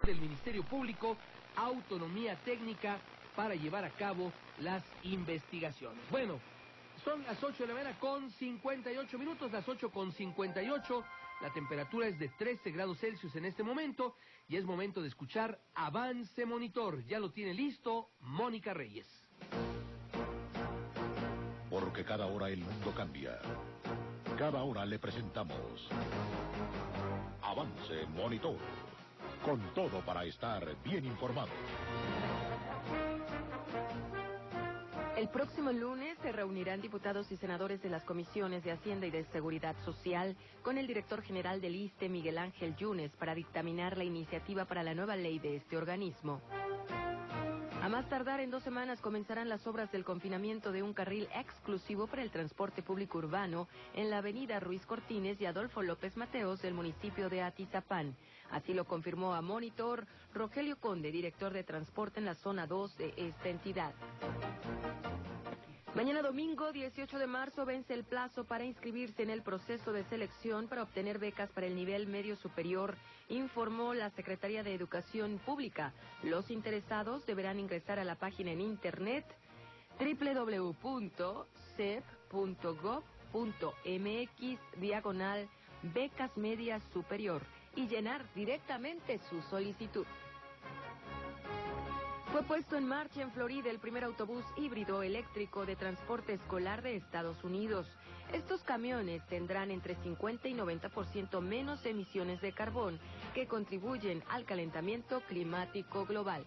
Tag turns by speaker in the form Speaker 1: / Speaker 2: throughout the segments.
Speaker 1: del Ministerio Público autonomía técnica para llevar a cabo las investigaciones. Bueno, son las 8 de la mañana con 58 minutos, las 8 con 58. La temperatura es de 13 grados Celsius en este momento y es momento de escuchar Avance Monitor. Ya lo tiene listo Mónica Reyes.
Speaker 2: Porque cada hora el mundo cambia. Cada hora le presentamos Avance Monitor. Con todo para estar bien informado.
Speaker 3: El próximo lunes se reunirán diputados y senadores de las comisiones de Hacienda y de Seguridad Social con el director general del ISSSTE, Miguel Ángel Yunes, para dictaminar la iniciativa para la nueva ley de este organismo. A más tardar en 2 semanas comenzarán las obras del confinamiento de un carril exclusivo para el transporte público urbano en la avenida Ruiz Cortines y Adolfo López Mateos del municipio de Atizapán. Así lo confirmó a Monitor Rogelio Conde, director de transporte en la zona 2 de esta entidad. Mañana domingo, 18 de marzo, vence el plazo para inscribirse en el proceso de selección para obtener becas para el nivel medio superior, informó la Secretaría de Educación Pública. Los interesados deberán ingresar a la página en internet www.cep.gov.mx/becas media superior y llenar directamente su solicitud. Fue puesto en marcha en Florida el primer autobús híbrido eléctrico de transporte escolar de Estados Unidos. Estos camiones tendrán entre 50 y 90% menos emisiones de carbón que contribuyen al calentamiento climático global.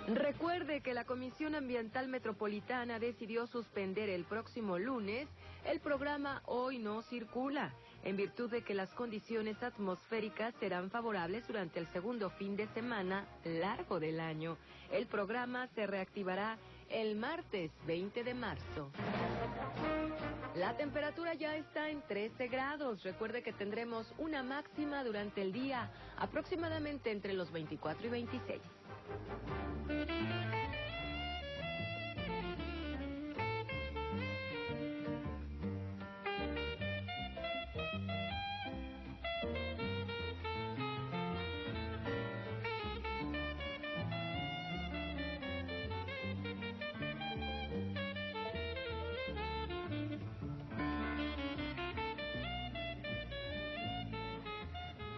Speaker 3: Recuerde que la Comisión Ambiental Metropolitana decidió suspender el próximo lunes el programa Hoy No Circula, en virtud de que las condiciones atmosféricas serán favorables durante el segundo fin de semana largo del año. El programa se reactivará el martes 20 de marzo. La temperatura ya está en 13 grados. Recuerde que tendremos una máxima durante el día, aproximadamente entre los 24 y 26.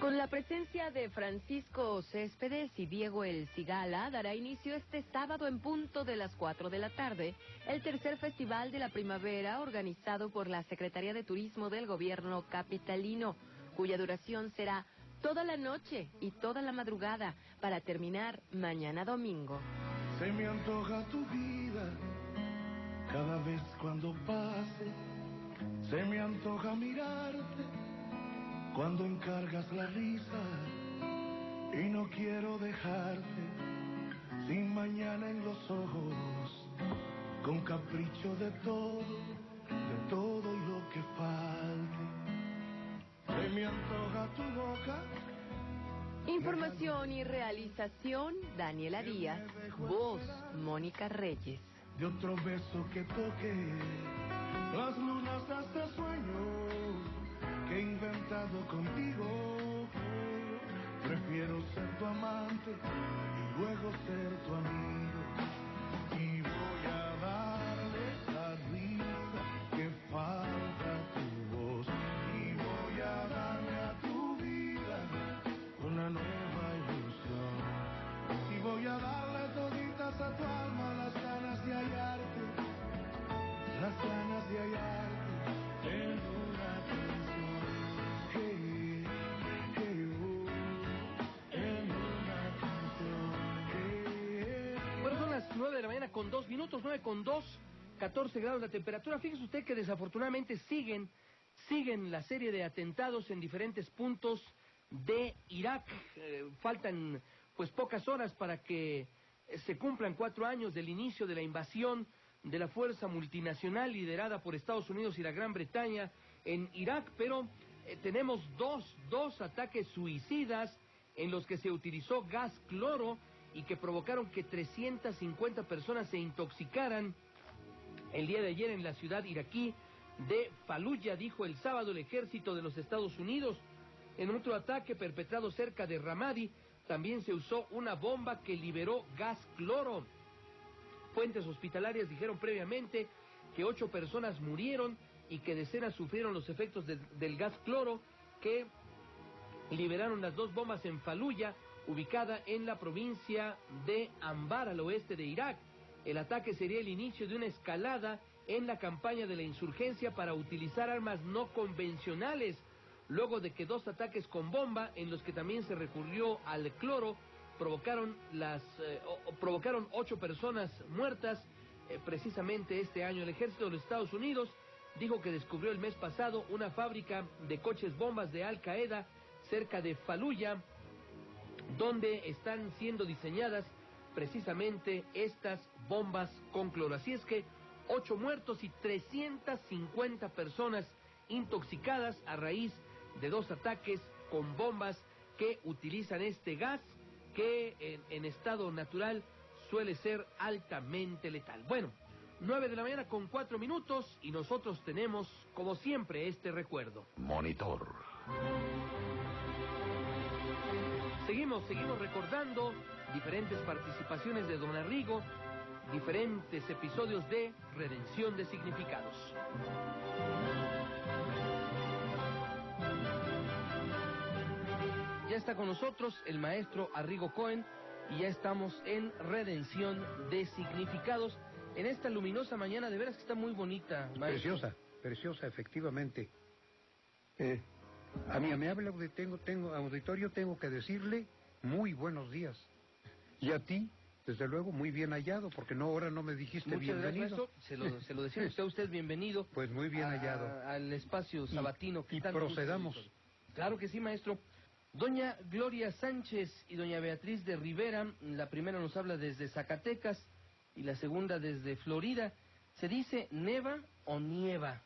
Speaker 3: Con la presencia de Francisco Céspedes y Diego El Cigala, dará inicio este sábado en punto de las 4 de la tarde el tercer Festival de la Primavera organizado por la Secretaría de Turismo del Gobierno capitalino, cuya duración será toda la noche y toda la madrugada para terminar mañana domingo.
Speaker 4: Se me antoja tu vida cada vez cuando pase, se me antoja mirarte cuando encargas la risa y no quiero dejarte sin mañana en los ojos, con capricho de todo y lo que falte. Se me antoja tu boca.
Speaker 3: Información y realización, Daniela Díaz. Voz, Mónica Reyes.
Speaker 4: De otro beso que toque las lunas de este sueño que he inventado contigo. Prefiero ser tu amante y luego ser tu amigo. Y voy a darle esa risa que falta a tu voz. Y voy a darle a tu vida una nueva ilusión. Y voy a darle toditas a tu alma las ganas de hallarte. Las ganas de hallarte en una canción.
Speaker 1: Bueno, son las 9 de la mañana con 2 minutos, 9 con 2, 14 grados la temperatura. Fíjese usted que desafortunadamente siguen la serie de atentados en diferentes puntos de Irak. Faltan pues pocas horas para que se cumplan 4 años del inicio de la invasión de la fuerza multinacional liderada por Estados Unidos y la Gran Bretaña en Irak, pero tenemos dos ataques suicidas en los que se utilizó gas cloro y que provocaron que 350 personas se intoxicaran el día de ayer en la ciudad iraquí de Fallujah, dijo el sábado el ejército de los Estados Unidos. En otro ataque perpetrado cerca de Ramadi, también se usó una bomba que liberó gas cloro. Fuentes hospitalarias dijeron previamente que 8 personas murieron y que decenas sufrieron los efectos del gas cloro que liberaron las 2 bombas en Faluya, ubicada en la provincia de Anbar, al oeste de Irak. El ataque sería el inicio de una escalada en la campaña de la insurgencia para utilizar armas no convencionales, luego de que 2 ataques con bomba, en los que también se recurrió al cloro, provocaron 8 personas muertas. Precisamente este año el ejército de los Estados Unidos dijo que descubrió el mes pasado una fábrica de coches bombas de Al Qaeda cerca de Faluya, donde están siendo diseñadas precisamente estas bombas con cloro. Así es que 8 muertos y 350 personas intoxicadas a raíz de 2 ataques con bombas que utilizan este gas que en estado natural suele ser altamente letal. Bueno, 9 de la mañana con 4 minutos y nosotros tenemos, como siempre, este recuerdo.
Speaker 2: Monitor.
Speaker 1: Seguimos recordando diferentes participaciones de Don Arrigo, diferentes episodios de Redención de Significados. Ya está con nosotros el maestro Arrigo Cohen y ya estamos en Redención de Significados. En esta luminosa mañana, de veras que está muy bonita, maestro.
Speaker 5: Preciosa, efectivamente. A mi amable auditorio tengo que decirle muy buenos días. Y a ti, desde luego, muy bien hallado, porque ahora no me dijiste
Speaker 1: Muchas
Speaker 5: bienvenido.
Speaker 1: gracias, maestro. Se lo decimos a usted bienvenido.
Speaker 5: Pues muy bien hallado.
Speaker 1: Al espacio sabatino.
Speaker 5: Y procedamos.
Speaker 1: Claro que sí, maestro. Doña Gloria Sánchez y doña Beatriz de Rivera, la primera nos habla desde Zacatecas y la segunda desde Florida. ¿Se dice neva o nieva?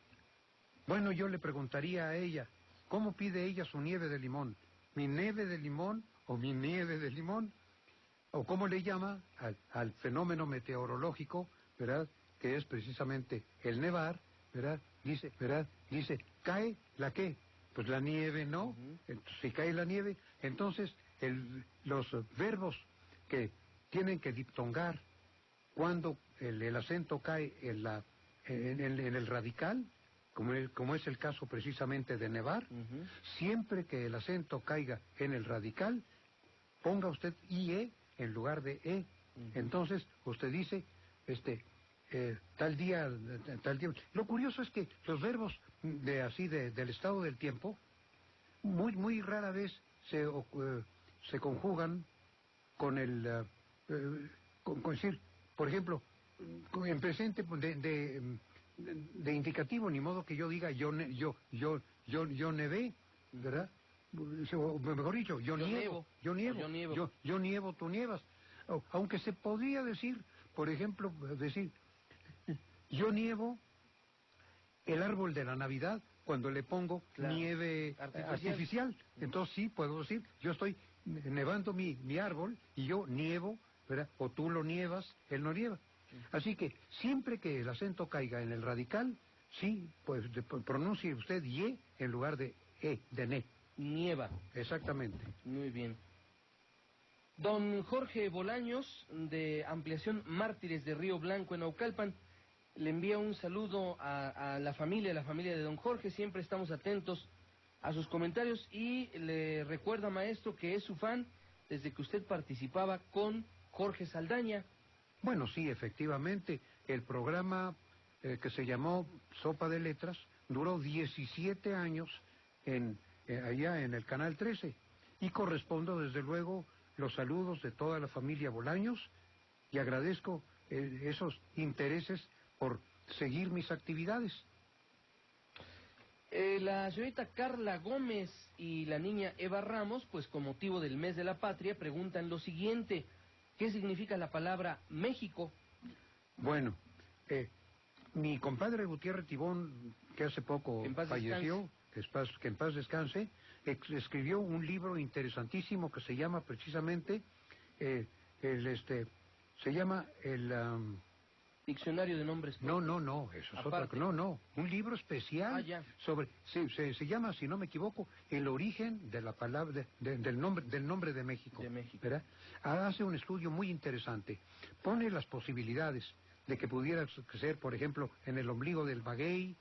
Speaker 5: Bueno, yo le preguntaría a ella, ¿cómo pide ella su nieve de limón? ¿Mi nieve de limón o mi nieve de limón? ¿O cómo le llama al fenómeno meteorológico, verdad? Que es precisamente el nevar, ¿verdad? Dice, ¿cae la qué? Pues la nieve, ¿no? Si cae la nieve, entonces los verbos que tienen que diptongar cuando el acento cae en el radical, como es el caso precisamente de nevar, siempre que el acento caiga en el radical, ponga usted IE en lugar de E. Entonces, usted dice, tal día. Lo curioso es que los verbos del estado del tiempo, muy rara vez se conjugan con con decir, por ejemplo, en presente de indicativo, ni modo que yo diga yo nevé, ¿verdad? O mejor dicho, yo niego, tú nievas. Aunque se podría decir, por ejemplo, yo niego el árbol de la Navidad cuando le pongo nieve artificial. Entonces sí, puedo decir, yo estoy nevando mi árbol y yo nievo, ¿verdad? O tú lo nievas, él no nieva. Así que siempre que el acento caiga en el radical, sí, pues pronuncie usted ye en lugar de e, de ne.
Speaker 1: Nieva.
Speaker 5: Exactamente.
Speaker 1: Muy bien. Don Jorge Bolaños, de Ampliación Mártires de Río Blanco, en Naucalpan, le envía un saludo a la familia de don Jorge. Siempre estamos atentos a sus comentarios y le recuerda, maestro, que es su fan desde que usted participaba con Jorge Saldaña.
Speaker 5: Bueno, sí, efectivamente, el programa que se llamó Sopa de Letras duró 17 años allá en el Canal 13 y correspondo desde luego los saludos de toda la familia Bolaños y agradezco esos intereses por seguir mis actividades.
Speaker 1: La señorita Carla Gómez y la niña Eva Ramos, pues con motivo del mes de la patria, preguntan lo siguiente: ¿qué significa la palabra México?
Speaker 5: Bueno, mi compadre Gutiérrez Tibón, que hace poco falleció, que en paz descanse, escribió un libro interesantísimo que se llama precisamente,
Speaker 1: diccionario de nombres.
Speaker 5: No, eso es otra
Speaker 1: Aparte.
Speaker 5: cosa. No, un libro especial
Speaker 1: Ya.
Speaker 5: sobre, se llama, si no me equivoco, el origen de la palabra, del nombre de México.
Speaker 1: De México.
Speaker 5: ¿Verdad? Hace un estudio muy interesante. Pone las posibilidades de que pudiera ser, por ejemplo, en el ombligo del maguey,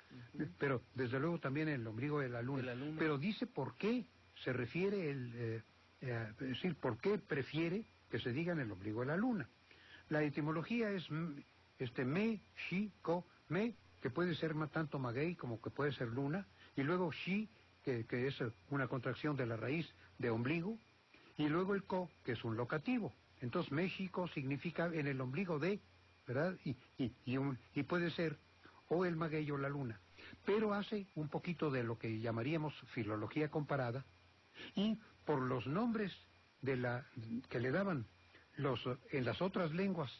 Speaker 5: pero desde luego también en el ombligo de la luna. Pero dice por qué se refiere es decir, por qué prefiere que se diga en el ombligo de la luna. La etimología es me, shi, ko, me, que puede ser tanto maguey como que puede ser luna, y luego shi, que es una contracción de la raíz de ombligo, y luego el ko, que es un locativo. Entonces México significa en el ombligo de, ¿verdad? Y puede ser o el maguey o la luna. Pero hace un poquito de lo que llamaríamos filología comparada, y por los nombres que le daban en las otras lenguas,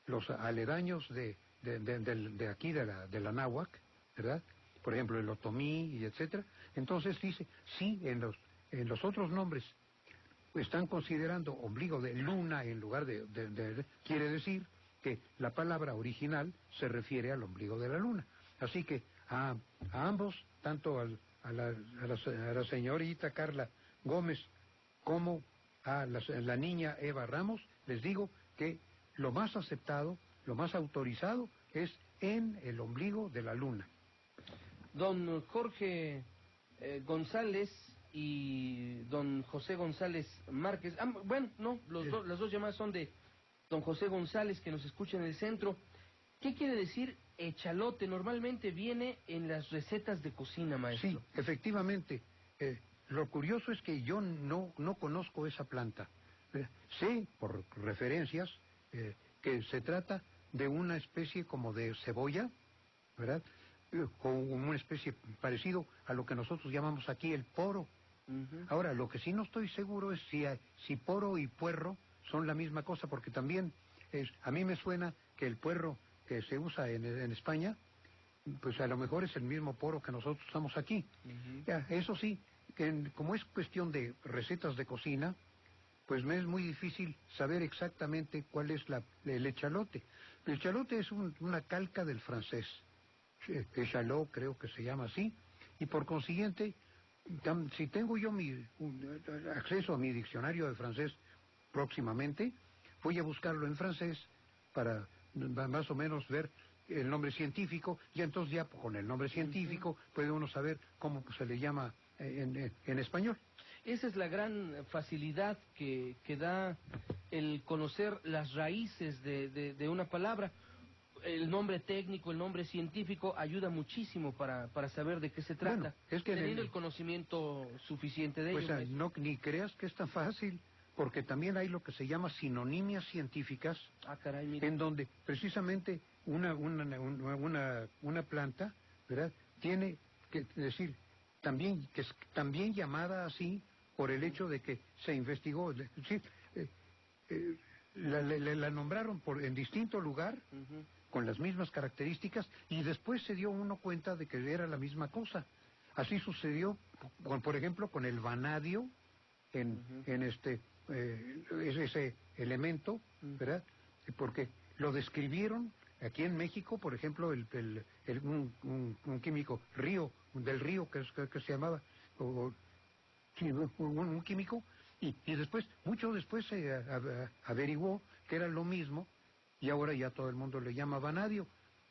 Speaker 5: los aledaños de aquí, de la náhuatl, ¿verdad? Por ejemplo, el otomí y etcétera. Entonces dice, sí, en los otros nombres están considerando ombligo de luna en lugar quiere decir que la palabra original se refiere al ombligo de la luna. Así que a ambos, tanto a la señorita Carla Gómez como a la niña Eva Ramos, les digo que lo más aceptado, lo más autorizado es en el ombligo de la luna.
Speaker 1: Don Jorge González y don José González Márquez. Las dos llamadas son de don José González, que nos escucha en el centro. ¿Qué quiere decir echalote? Normalmente viene en las recetas de cocina, maestro.
Speaker 5: Sí, efectivamente. Lo curioso es que yo no conozco esa planta. Sé, por referencias, que se trata de una especie como de cebolla, ¿verdad? Con una especie parecido a lo que nosotros llamamos aquí el poro. Ahora, lo que sí no estoy seguro es si poro y puerro son la misma cosa, porque también a mí me suena que el puerro que se usa en España, pues a lo mejor es el mismo poro que nosotros usamos aquí. Ya, eso sí, como es cuestión de recetas de cocina, pues me es muy difícil saber exactamente cuál es el echalote. El echalote es una calca del francés. Echalot creo que se llama así, y por consiguiente, si tengo yo acceso a mi diccionario de francés próximamente, voy a buscarlo en francés para más o menos ver el nombre científico, y entonces ya con el nombre científico puede uno saber cómo se le llama en español.
Speaker 1: Esa es la gran facilidad que da el conocer las raíces de una palabra. El nombre técnico, el nombre científico ayuda muchísimo para saber de qué se trata,
Speaker 5: bueno, es que
Speaker 1: teniendo el conocimiento suficiente de
Speaker 5: pues
Speaker 1: ello.
Speaker 5: No, ni creas que es tan fácil, porque también hay lo que se llama sinonimias científicas,
Speaker 1: Caray, mira.
Speaker 5: en donde precisamente una planta, ¿verdad?, tiene que decir también que es también llamada así por el hecho de que se investigó, sí, la nombraron en distinto lugar, con las mismas características, y después se dio uno cuenta de que era la misma cosa. Así sucedió, por ejemplo, con el vanadio, ese elemento, ¿verdad? Porque lo describieron aquí en México, por ejemplo, un químico del río que se llamaba, un químico, y después, mucho después se averiguó que era lo mismo, y ahora ya todo el mundo le llama vanadio,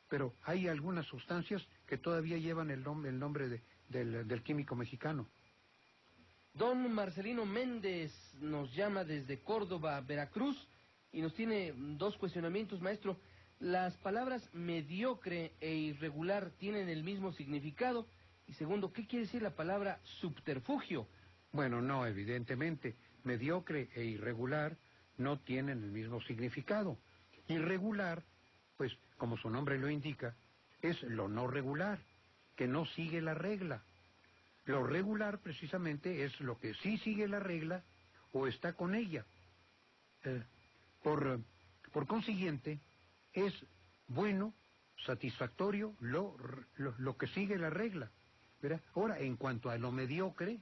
Speaker 5: pero hay algunas sustancias que todavía llevan el nombre del químico mexicano.
Speaker 1: Don Marcelino Méndez nos llama desde Córdoba, Veracruz, y nos tiene dos cuestionamientos, maestro. ¿Las palabras mediocre e irregular tienen el mismo significado? Y segundo, ¿qué quiere decir la palabra subterfugio?
Speaker 5: Bueno, no, evidentemente. Mediocre e irregular no tienen el mismo significado. Irregular, pues, como su nombre lo indica, es lo no regular, que no sigue la regla. Lo regular, precisamente, es lo que sí sigue la regla o está con ella. Por consiguiente, es bueno, satisfactorio, lo que sigue la regla, ¿verdad? Ahora, en cuanto a lo mediocre,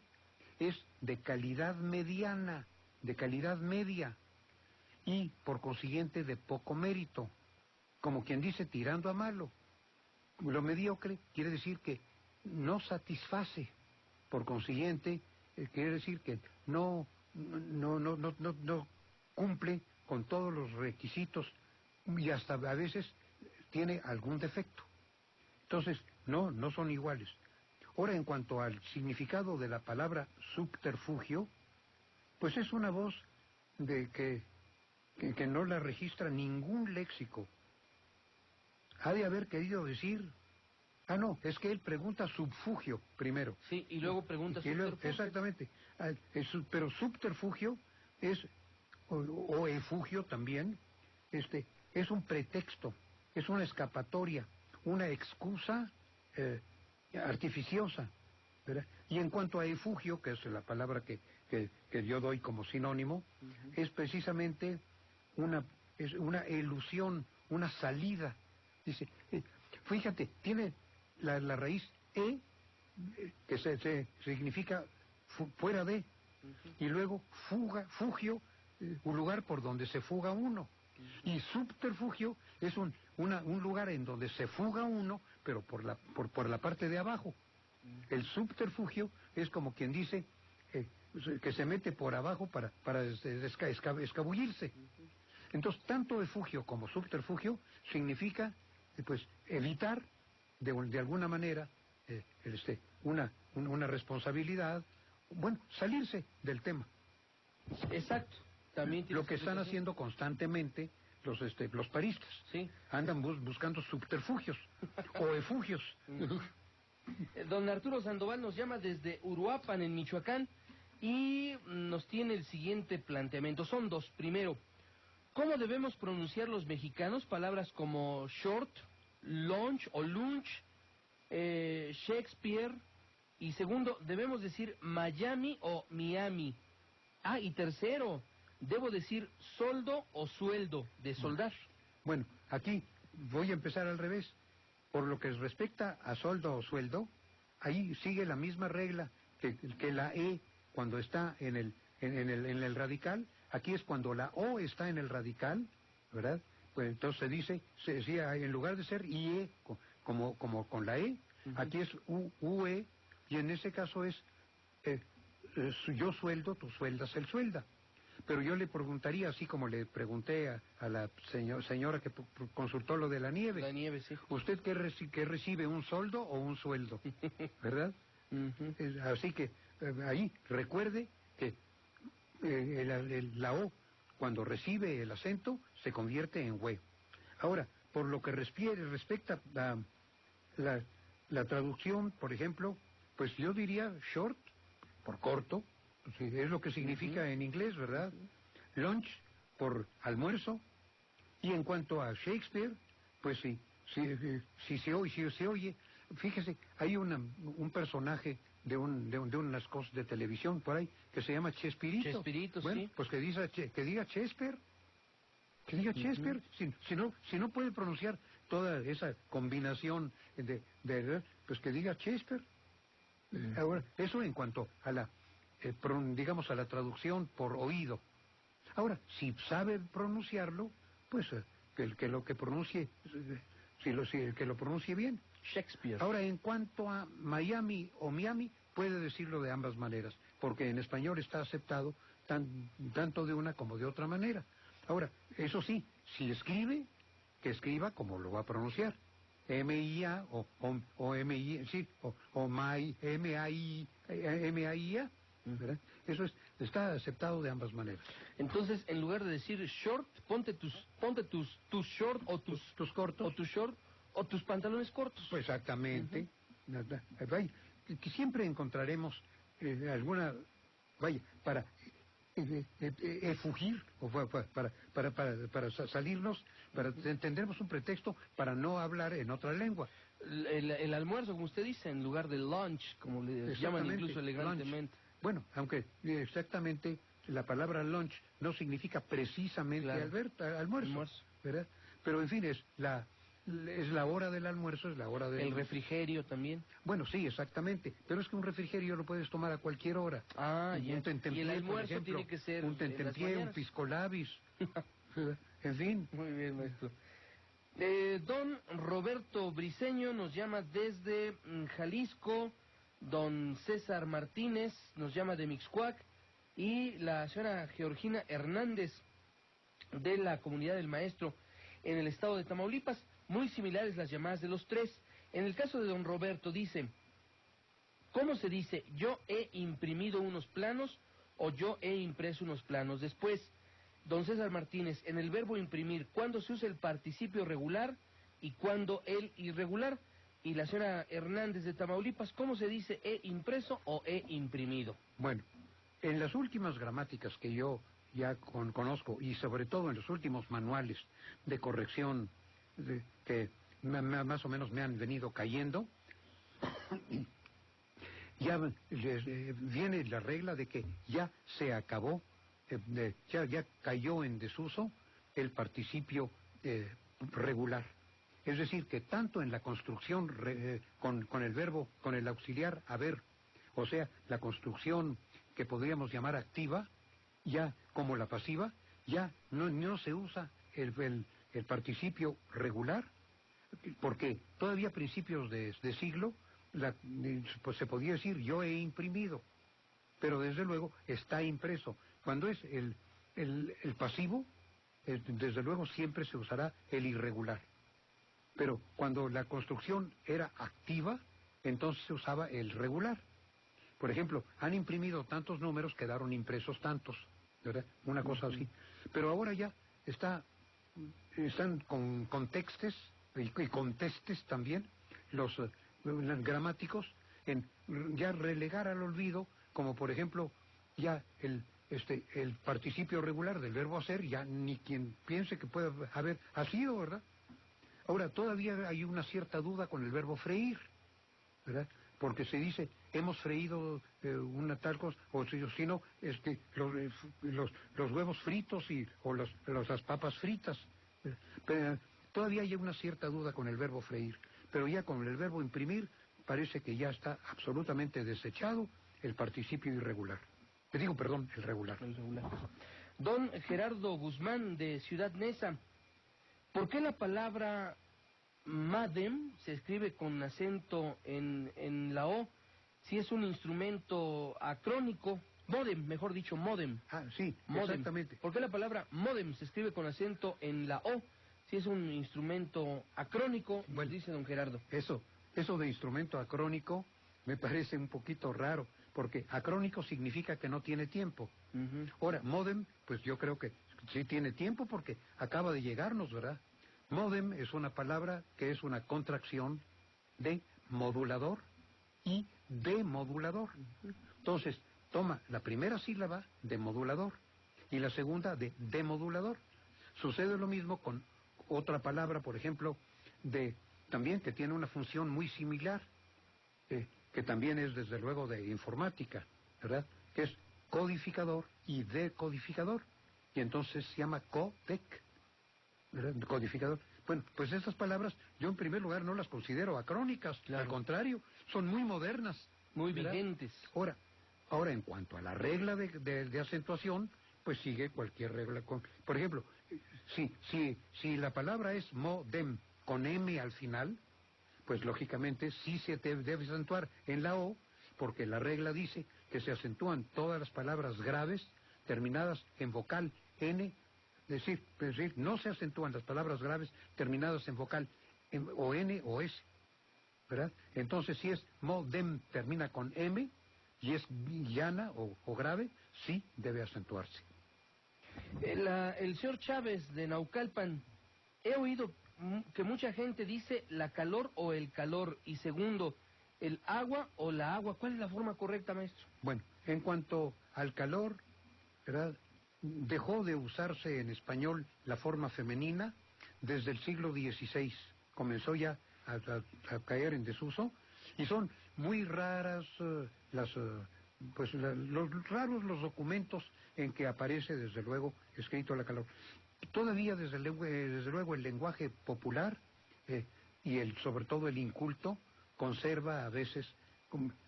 Speaker 5: es de calidad mediana, de calidad media, y por consiguiente de poco mérito. como quien dice, tirando a malo. Lo mediocre quiere decir que no satisface. Por consiguiente, quiere decir que no cumple con todos los requisitos y hasta a veces tiene algún defecto. Entonces, no son iguales. Ahora, en cuanto al significado de la palabra subterfugio, pues es una voz de que no la registra ningún léxico. Ha de haber querido decir... no, es que él pregunta subfugio primero.
Speaker 1: Sí, y luego pregunta subterfugio.
Speaker 5: Exactamente. Pero subterfugio es, o efugio también, es un pretexto, es una escapatoria, una excusa artificiosa, ¿verdad? Y en cuanto a efugio, que es la palabra que yo doy como sinónimo, es precisamente es una elusión, una salida. Dice, fíjate, tiene la raíz que se significa fuera de, y luego fugio, un lugar por donde se fuga uno. Y subterfugio es un lugar en donde se fuga uno, pero por la parte de abajo. El subterfugio es como quien dice que se mete por abajo para escabullirse. Entonces, tanto efugio como subterfugio significa pues evitar de alguna manera una responsabilidad, bueno, salirse del tema.
Speaker 1: Exacto. También
Speaker 5: lo que están haciendo constantemente los paristas.
Speaker 1: Sí.
Speaker 5: Andan buscando subterfugios o efugios.
Speaker 1: Don Arturo Sandoval nos llama desde Uruapan, en Michoacán, y nos tiene el siguiente planteamiento. Son dos. Primero, ¿cómo debemos pronunciar los mexicanos palabras como short, lunch o lunch, Shakespeare? Y segundo, ¿debemos decir Miami o Miami? Y tercero, ¿debo decir soldo o sueldo de soldar?
Speaker 5: Bueno, aquí voy a empezar al revés. Por lo que respecta a soldo o sueldo, ahí sigue la misma regla que la E cuando está en el radical. Aquí es cuando la O está en el radical, ¿verdad? Pues entonces se dice, en lugar de ser IE como con la E, aquí es UE, y en ese caso es yo sueldo, tú sueldas, él suelda. Pero yo le preguntaría, así como le pregunté a la señora que consultó lo de la nieve.
Speaker 1: La nieve, sí.
Speaker 5: ¿Usted qué recibe, un soldo o un sueldo? ¿Verdad? Así que ahí recuerde que la O, cuando recibe el acento, se convierte en hue. Ahora, por lo que respecta a la traducción, por ejemplo, pues yo diría short, por corto, sí, es lo que significa en inglés, ¿verdad? Lunch, por almuerzo. Y en cuanto a Shakespeare, pues sí se oye. Fíjese, hay un personaje de unas cosas de televisión por ahí que se llama Chespirito.
Speaker 1: Chespirito,
Speaker 5: bueno,
Speaker 1: sí.
Speaker 5: Pues que diga Shakespeare. Que diga Shakespeare. Si no puede pronunciar toda esa combinación pues que diga Shakespeare. Ahora, eso en cuanto a digamos a la traducción por oído. Ahora, si sabe pronunciarlo, pues que lo pronuncie, que lo pronuncie bien.
Speaker 1: Shakespeare.
Speaker 5: Ahora, en cuanto a Miami o Miami, puede decirlo de ambas maneras, porque en español está aceptado tanto de una como de otra manera. Ahora, eso sí, si escribe, que escriba como lo va a pronunciar. M-I-A o M-I, sí, o M-A-I-A, ¿verdad? Eso está aceptado de ambas maneras.
Speaker 1: Entonces, en lugar de decir short, ponte tus short o tus
Speaker 5: cortos.
Speaker 1: O tus short o tus pantalones cortos.
Speaker 5: Pues exactamente. Vaya, que siempre encontraremos alguna, vaya, para fugir, o para salirnos, tendremos un pretexto para no hablar en otra lengua.
Speaker 1: El almuerzo, como usted dice, en lugar de lunch, como le llaman incluso elegantemente.
Speaker 5: Lunch. Bueno, aunque exactamente la palabra lunch no significa precisamente almuerzo, ¿verdad? Pero en fin, es la hora del almuerzo, es la hora del...
Speaker 1: El refrigerio también.
Speaker 5: Bueno, sí, exactamente, pero es que un refrigerio lo puedes tomar a cualquier hora.
Speaker 1: Un tentempié,
Speaker 5: y el
Speaker 1: almuerzo, por ejemplo,
Speaker 5: tiene que ser un tentempié, un pisco labis, en fin.
Speaker 1: Muy bien, maestro. Don Roberto Briceño nos llama desde Jalisco, don César Martínez nos llama de Mixcoac y la señora Georgina Hernández de la Comunidad del Maestro en el estado de Tamaulipas. Muy similares las llamadas de los tres. En el caso de don Roberto dice, ¿cómo se dice yo he imprimido unos planos o yo he impreso unos planos? Después, don César Martínez, en el verbo imprimir, ¿cuándo se usa el participio regular y cuándo el irregular? Y la señora Hernández de Tamaulipas, ¿cómo se dice he impreso o he imprimido?
Speaker 5: Bueno, en las últimas gramáticas que yo ya conozco y sobre todo en los últimos manuales de corrección que más o menos me han venido cayendo, ya viene la regla de que ya se acabó, ya cayó en desuso el participio regular. Es decir, que tanto en la construcción con el verbo, con el auxiliar haber, o sea, la construcción que podríamos llamar activa, ya como la pasiva, ya no se usa el participio regular, porque todavía a principios de siglo pues se podía decir yo he imprimido, pero desde luego está impreso. Cuando es el pasivo, desde luego siempre se usará el irregular. Pero cuando la construcción era activa, entonces se usaba el regular. Por ejemplo, han imprimido tantos números, quedaron impresos tantos, ¿verdad? Una cosa así. Pero ahora ya están con contextos y contestes también los gramáticos en ya relegar al olvido, como por ejemplo ya el participio regular del verbo hacer, ya ni quien piense que puede haber sido, ¿verdad? Ahora, todavía hay una cierta duda con el verbo freír, ¿verdad? Porque se dice, hemos freído una tal cosa, o si no, los huevos fritos o las papas fritas. Pero todavía hay una cierta duda con el verbo freír, pero ya con el verbo imprimir parece que ya está absolutamente desechado el participio irregular. Te digo, perdón, el regular.
Speaker 1: El regular. Don Gerardo Guzmán de Ciudad Neza, ¿por qué la palabra MADEM se escribe con acento en la O si es un instrumento acrónico? Modem, mejor dicho, modem.
Speaker 5: Ah, sí,
Speaker 1: modem.
Speaker 5: Exactamente.
Speaker 1: ¿Por qué la palabra modem se escribe con acento en la O si es un instrumento acrónico?
Speaker 5: Bueno,
Speaker 1: dice don Gerardo.
Speaker 5: Eso de instrumento acrónico me parece un poquito raro, porque acrónico significa que no tiene tiempo. Ahora, modem, pues yo creo que sí tiene tiempo porque acaba de llegarnos, ¿verdad? Modem es una palabra que es una contracción de modulador y demodulador. Entonces, toma la primera sílaba de modulador y la segunda de demodulador. Sucede lo mismo con otra palabra, por ejemplo, también que tiene una función muy similar, que también es desde luego de informática, ¿verdad? Que es codificador y decodificador. Y entonces se llama codec, ¿verdad? Codificador. Bueno, pues estas palabras yo en primer lugar no las considero acrónicas,
Speaker 1: claro.
Speaker 5: Al contrario, son muy modernas.
Speaker 1: Muy
Speaker 5: ¿verdad?
Speaker 1: vigentes.
Speaker 5: Ahora, en cuanto a la regla de acentuación, pues sigue cualquier regla. Por ejemplo, si la palabra es modem con M al final, pues lógicamente sí se debe acentuar en la O, porque la regla dice que se acentúan todas las palabras graves terminadas en vocal N, es decir, no se acentúan las palabras graves terminadas en vocal o N o S, ¿verdad? Entonces si es modem termina con M y es llana o grave, sí debe acentuarse.
Speaker 1: El señor Chávez de Naucalpan, he oído que mucha gente dice la calor o el calor, y segundo, el agua o la agua. ¿Cuál es la forma correcta, maestro?
Speaker 5: Bueno, en cuanto al calor, ¿verdad? Dejó de usarse en español la forma femenina desde el siglo XVI. Comenzó ya a caer en desuso y son muy raras raros los documentos en que aparece desde luego escrito la calor. Todavía desde luego el lenguaje popular y sobre todo el inculto conserva a veces,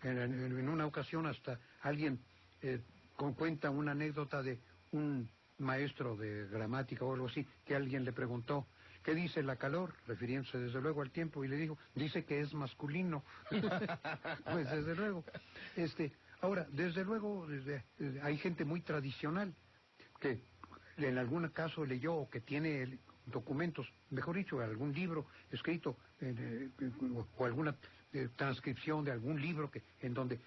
Speaker 5: en una ocasión hasta alguien cuenta una anécdota de un maestro de gramática o algo así, que alguien le preguntó ¿qué dice la calor? Refiriéndose desde luego al tiempo, y le digo, dice que es masculino. Pues desde luego. Ahora, desde luego, hay gente muy tradicional que en algún caso leyó o que tiene documentos, mejor dicho, algún libro escrito o alguna transcripción de algún libro en donde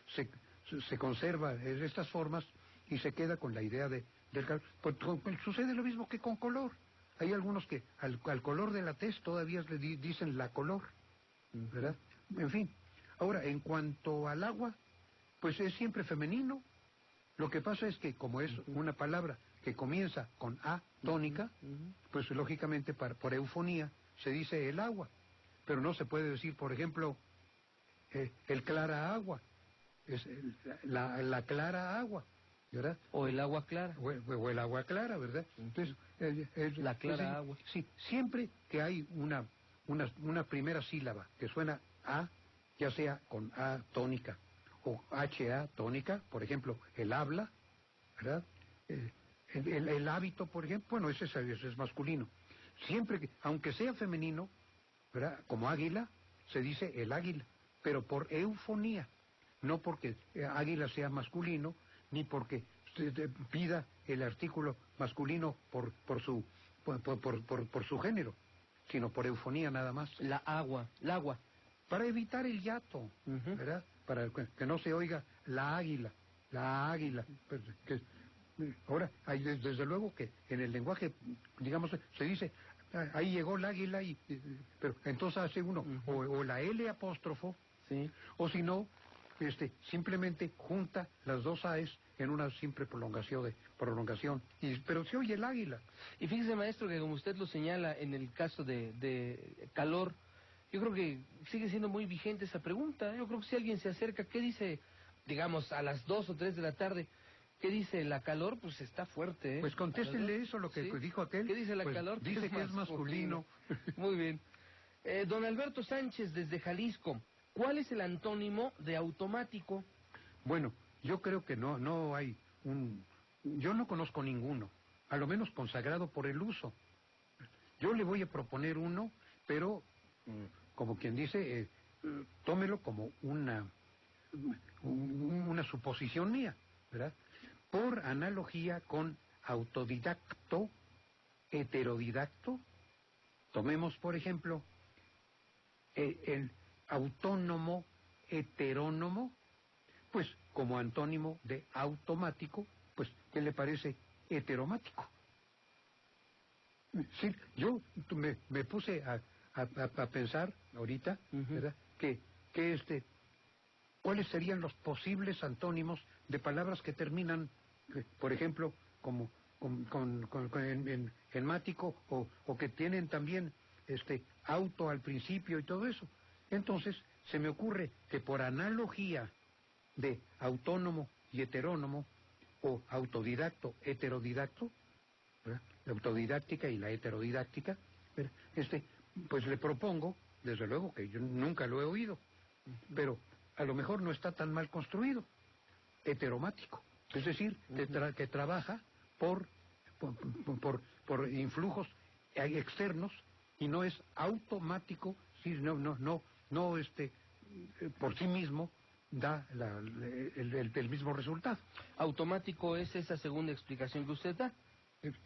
Speaker 5: se conserva estas formas y se queda con la idea del calor. Pues, sucede lo mismo que con color. Hay algunos que al color de la tez todavía le dicen la color, ¿verdad? En fin. Ahora, en cuanto al agua, pues es siempre femenino. Lo que pasa es que como es una palabra que comienza con A tónica, pues lógicamente por eufonía se dice el agua. Pero no se puede decir, por ejemplo, el clara agua, es la clara agua, ¿verdad?
Speaker 1: O el agua clara.
Speaker 5: O el agua clara, ¿verdad? Entonces,
Speaker 1: la clara agua.
Speaker 5: Sí, siempre que hay una primera sílaba que suena A, ya sea con A tónica o HA tónica, por ejemplo, el habla, ¿verdad? El hábito, por ejemplo, bueno, ese es masculino. Siempre que, aunque sea femenino, ¿verdad? Como águila, se dice el águila, pero por eufonía, no porque águila sea masculino, ni porque pida el artículo masculino por su género, sino por eufonía nada más.
Speaker 1: El agua.
Speaker 5: Para evitar el hiato, ¿verdad? Para que no se oiga la águila. Ahora, hay desde luego que en el lenguaje, digamos, se dice, ahí llegó el águila, pero entonces hace uno, o la L apóstrofo,
Speaker 1: sí,
Speaker 5: o si no, simplemente junta las dos A's en una simple prolongación, pero se oye el águila.
Speaker 1: Y fíjese, maestro, que como usted lo señala en el caso de calor, yo creo que sigue siendo muy vigente esa pregunta. Yo creo que si alguien se acerca, ¿qué dice, digamos, a las 2 o 3 de la tarde? ¿Qué dice la calor? Pues está fuerte, ¿eh?
Speaker 5: Pues contéstenle eso, lo que
Speaker 1: ¿Sí?
Speaker 5: dijo aquel.
Speaker 1: ¿Qué dice la
Speaker 5: pues
Speaker 1: calor?
Speaker 5: Dice que es masculino.
Speaker 1: Muy bien. Don Alberto Sánchez, desde Jalisco, ¿cuál es el antónimo de automático?
Speaker 5: Bueno, yo creo que no hay yo no conozco ninguno, a lo menos consagrado por el uso. Yo le voy a proponer uno, pero como quien dice, tómelo como una suposición mía, ¿verdad? Por analogía con autodidacto, heterodidacto, tomemos por ejemplo el autónomo, heterónomo, pues como antónimo de automático, pues ¿qué le parece heteromático? Sí, yo me puse a pensar ahorita, ¿verdad? Que ¿cuáles serían los posibles antónimos de palabras que terminan, por ejemplo, como en mático o que tienen también auto al principio y todo eso? Entonces, se me ocurre que por analogía de autónomo y heterónomo, o autodidacto, heterodidacto, ¿verdad? La autodidáctica y la heterodidáctica, ¿verdad? Pues le propongo, desde luego que yo nunca lo he oído, pero a lo mejor no está tan mal construido, heteromático, es decir, que trabaja por influjos externos y no es automático, no por sí mismo da el mismo resultado.
Speaker 1: Automático es esa segunda explicación que usted da.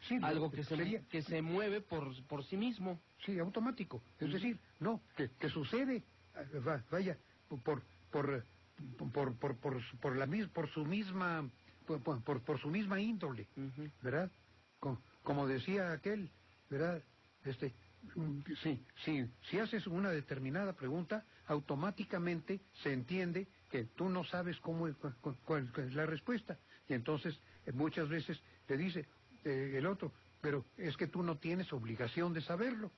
Speaker 5: Sí,
Speaker 1: algo que se mueve por sí mismo.
Speaker 5: Sí, automático. Es decir, no, que sucede, vaya, por su misma índole, ¿verdad? Como decía aquel, ¿verdad? Si haces una determinada pregunta, automáticamente se entiende que tú no sabes cuál es la respuesta. Y entonces, muchas veces te dice el otro, pero es que tú no tienes obligación de saberlo.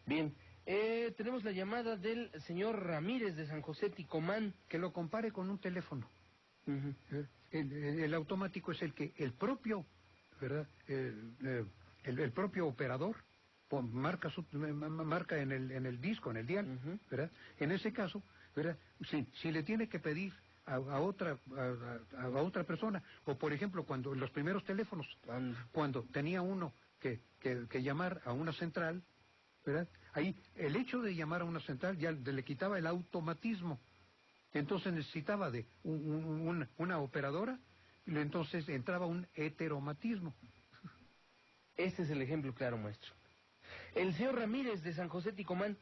Speaker 1: Bien, tenemos la llamada del señor Ramírez de San José Ticomán.
Speaker 5: Que lo compare con un teléfono. El automático es el propio, ¿verdad? El propio operador marca en el disco, en el dial, ¿verdad? En ese caso, ¿verdad? Si le tiene que pedir a otra persona, o por ejemplo cuando en los primeros teléfonos, cuando tenía uno que llamar a una central, ¿verdad? Ahí el hecho de llamar a una central ya le quitaba el automatismo. Entonces necesitaba de una operadora, y entonces entraba un heteromatismo.
Speaker 1: Este es el ejemplo claro, maestro. El señor Ramírez de San José Ticomán,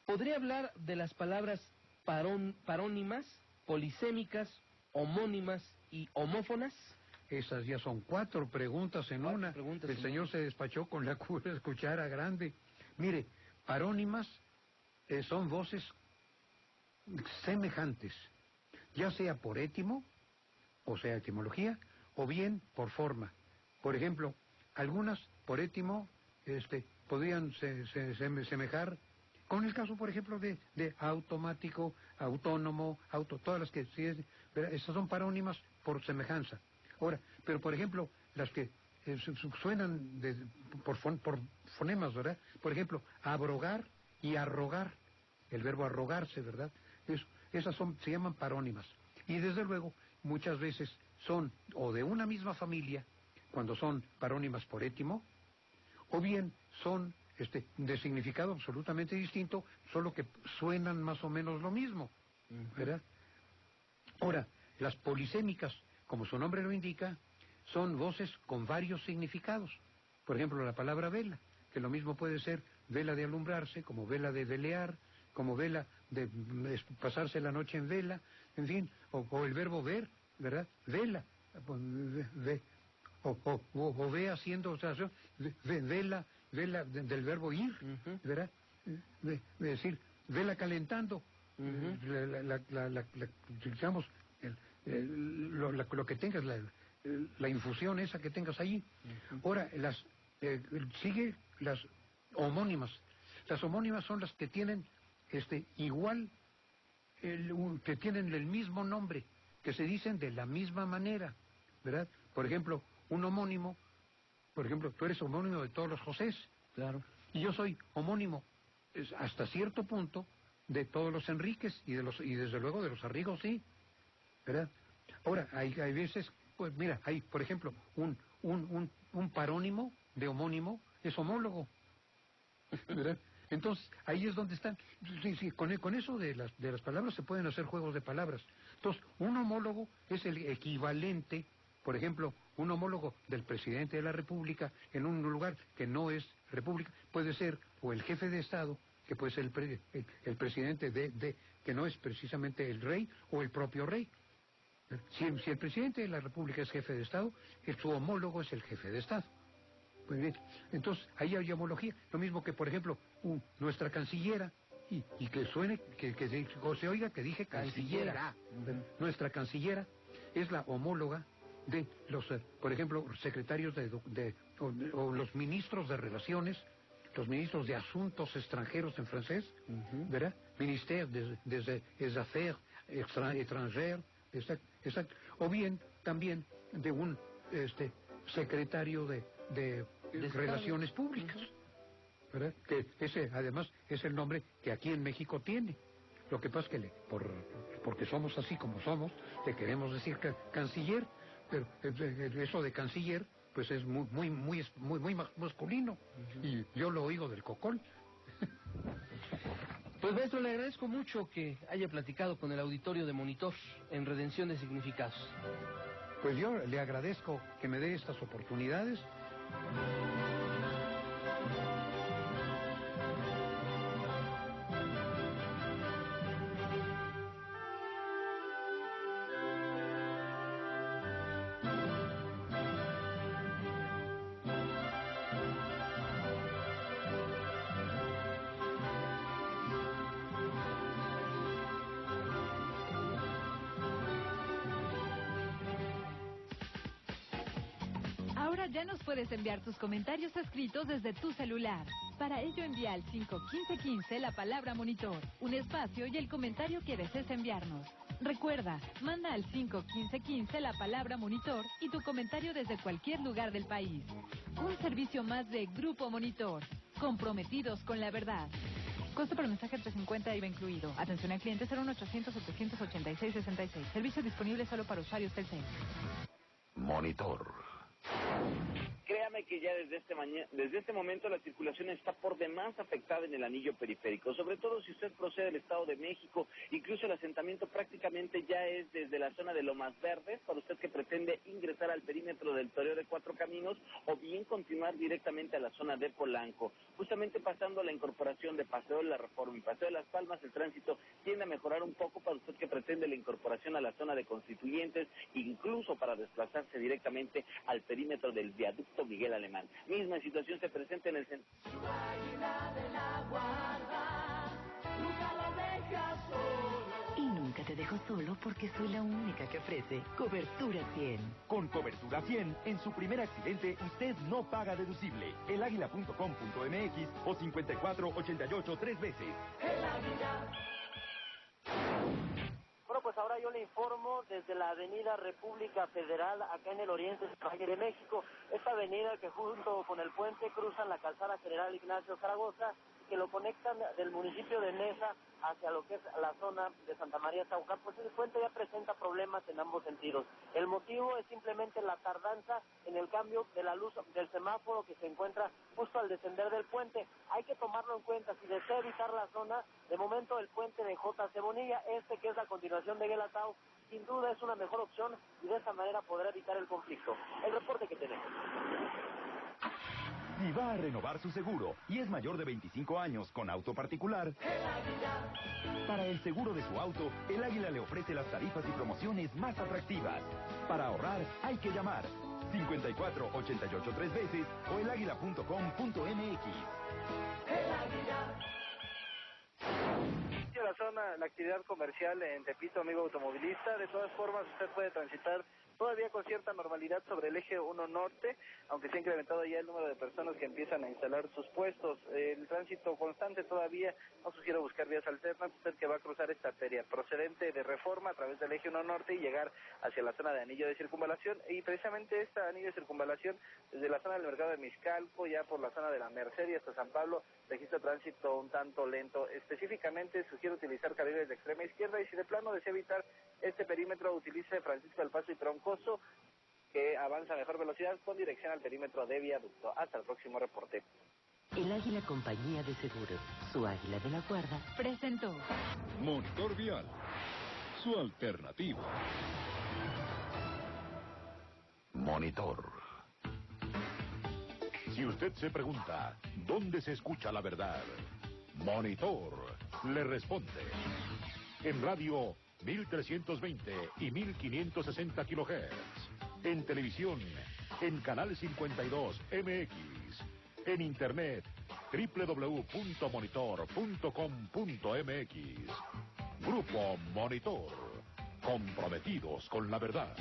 Speaker 1: ¿podría hablar de las palabras parónimas, polisémicas, homónimas y homófonas?
Speaker 5: Esas ya son 4 preguntas en una. El señor se despachó con la cuchara grande. Mire, parónimas son voces semejantes, ya sea por étimo, o sea, etimología, o bien por forma. Por ejemplo, algunas por étimo podrían semejar con el caso, por ejemplo, de automático, autónomo, todas las que sí esas son parónimas por semejanza. Ahora, pero por ejemplo, las que suenan por fonemas, ¿verdad? Por ejemplo, abrogar y arrogar, el verbo arrogarse, ¿verdad? Esas se llaman parónimas. Y desde luego, muchas veces son o de una misma familia, cuando son parónimas por étimo, o bien son de significado absolutamente distinto, solo que suenan más o menos lo mismo, ¿verdad? Ahora, las polisémicas, como su nombre lo indica, son voces con varios significados. Por ejemplo, la palabra vela, que lo mismo puede ser vela de alumbrarse, como vela de velear, como vela de pasarse la noche en vela, en fin, o el verbo ver, ¿verdad? Vela, o ve haciendo, o sea, vela del verbo ir, ¿verdad? De decir, vela calentando, digamos, lo que tengas, la infusión esa que tengas allí. Ahora, sigue las homónimas. Las homónimas son las que tienen igual, que tienen el mismo nombre, que se dicen de la misma manera, ¿verdad? Por ejemplo, un homónimo, por ejemplo, tú eres homónimo de todos los Josés.
Speaker 1: Claro.
Speaker 5: Y yo soy homónimo, hasta cierto punto, de todos los Enriques y desde luego de los Arrigos, sí, ¿verdad? Ahora, hay veces, pues mira, hay, por ejemplo, un parónimo de homónimo es homólogo, ¿verdad? Entonces, ahí es donde están. Sí, con eso de las palabras se pueden hacer juegos de palabras. Entonces, un homólogo es el equivalente, por ejemplo, un homólogo del presidente de la República en un lugar que no es República, puede ser o el jefe de Estado, que puede ser el presidente que no es precisamente el rey, o el propio rey. Si el presidente de la República es jefe de Estado, su homólogo es el jefe de Estado. Muy bien. Entonces, ahí hay homología. Lo mismo que, por ejemplo, nuestra cancillera, y que suene, que se oiga que dije cancillera. Nuestra cancillera es la homóloga de los, por ejemplo, secretarios o los ministros de Relaciones, los ministros de Asuntos Extranjeros en francés, ¿verdad? Ministère des Affaires étrangères, exacto. O bien, también de un secretario de Relaciones Públicas, ¿verdad? Que ese, además, es el nombre que aquí en México tiene. Lo que pasa es que porque somos así como somos, le queremos decir canciller, pero eso de canciller, pues es muy masculino, y yo lo oigo del cocol.
Speaker 1: Pues maestro, le agradezco mucho que haya platicado con el auditorio de Monitor en Redención de Significados.
Speaker 5: Pues yo le agradezco que me dé estas oportunidades.
Speaker 6: Ahora ya nos puedes enviar tus comentarios escritos desde tu celular. Para ello envía al 51515 la palabra monitor, un espacio y el comentario que desees enviarnos. Recuerda, manda al 51515 la palabra monitor y tu comentario desde cualquier lugar del país. Un servicio más de Grupo Monitor, comprometidos con la verdad. Costo por mensaje 350 IVA incluido. Atención al cliente 01800-786-66. Servicio disponible solo para usuarios Telcel.
Speaker 2: Monitor.
Speaker 7: créame que ya desde este momento la circulación está por demás afectada en el anillo periférico, sobre todo si usted procede del Estado de México. Incluso el asentamiento prácticamente ya es desde la zona de Lomas Verdes, para usted que pretende ingresar al perímetro del Toreo de Cuatro Caminos, o bien continuar directamente a la zona de Polanco. Justamente pasando a la incorporación de Paseo de la Reforma y Paseo de las Palmas, el tránsito tiende a mejorar un poco para usted que pretende la incorporación a la zona de Constituyentes, incluso para desplazarse directamente al perímetro del viaducto Miguel Alemán. Misma situación se presenta en el centro.
Speaker 8: Y nunca te dejo solo porque soy la única que ofrece Cobertura 100.
Speaker 9: Con Cobertura 100, en su primer accidente, usted no paga deducible. Elaguila.com.mx o 5488 3 veces.
Speaker 10: El Águila. Bueno, pues ahora yo le informo desde la avenida República Federal, acá en el oriente del Valle de México. Esta avenida que junto con el puente cruzan la calzada General Ignacio Zaragoza, que lo conectan del municipio de Neza hacia lo que es la zona de Santa María Taucar, pues el puente ya presenta problemas en ambos sentidos. El motivo es simplemente la tardanza en el cambio de la luz del semáforo que se encuentra justo al descender del puente. Hay que tomarlo en cuenta. Si desea evitar la zona, de momento el puente de J.C. Bonilla, que es la continuación de Guelatao, sin duda es una mejor opción y de esa manera podrá evitar el conflicto. El reporte que tenemos.
Speaker 9: Si va a renovar su seguro y es mayor de 25 años con auto particular, para el seguro de su auto, el Águila le ofrece las tarifas y promociones más atractivas. Para ahorrar, hay que llamar 5488 3 veces o elaguila.com.mx.
Speaker 10: La actividad comercial en Tepito, amigo automovilista. De todas formas, usted puede transitar todavía con cierta normalidad sobre el eje 1 norte, aunque se ha incrementado ya el número de personas que empiezan a instalar sus puestos. El tránsito constante todavía, no sugiero buscar vías alternas, usted que va a cruzar esta arteria procedente de Reforma a través del eje 1 norte y llegar hacia la zona de anillo de circunvalación, y precisamente esta anillo de circunvalación desde la zona del mercado de Mixcalco, ya por la zona de la Merced y hasta San Pablo, registra tránsito un tanto lento. Específicamente sugiero utilizar carriles de extrema izquierda, y si de plano desea evitar este perímetro, utilice Francisco del Paso y Troncoso, que avanza a mejor velocidad con dirección al perímetro de viaducto. Hasta el próximo reporte.
Speaker 8: El Águila Compañía de Seguros, su Águila de la Guarda,
Speaker 6: presentó
Speaker 2: Monitor Vial, su alternativa. Monitor. Si usted se pregunta, ¿dónde se escucha la verdad? Monitor le responde. En radio, 1320 y 1560 kilohertz. En televisión, en Canal 52 MX. En internet, www.monitor.com.mx. Grupo Monitor. Comprometidos con la verdad.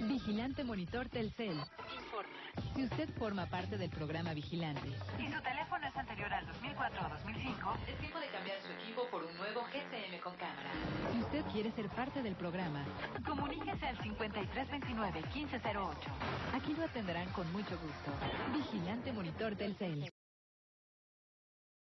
Speaker 6: Vigilante Monitor Telcel informa. Si usted forma parte del programa Vigilante y su teléfono es anterior al 2004 o 2005, es tiempo de cambiar su equipo por un nuevo GSM con cámara. Si usted quiere ser parte del programa, comuníquese al 5329-1508. Aquí lo atenderán con mucho gusto. Vigilante Monitor Telcel.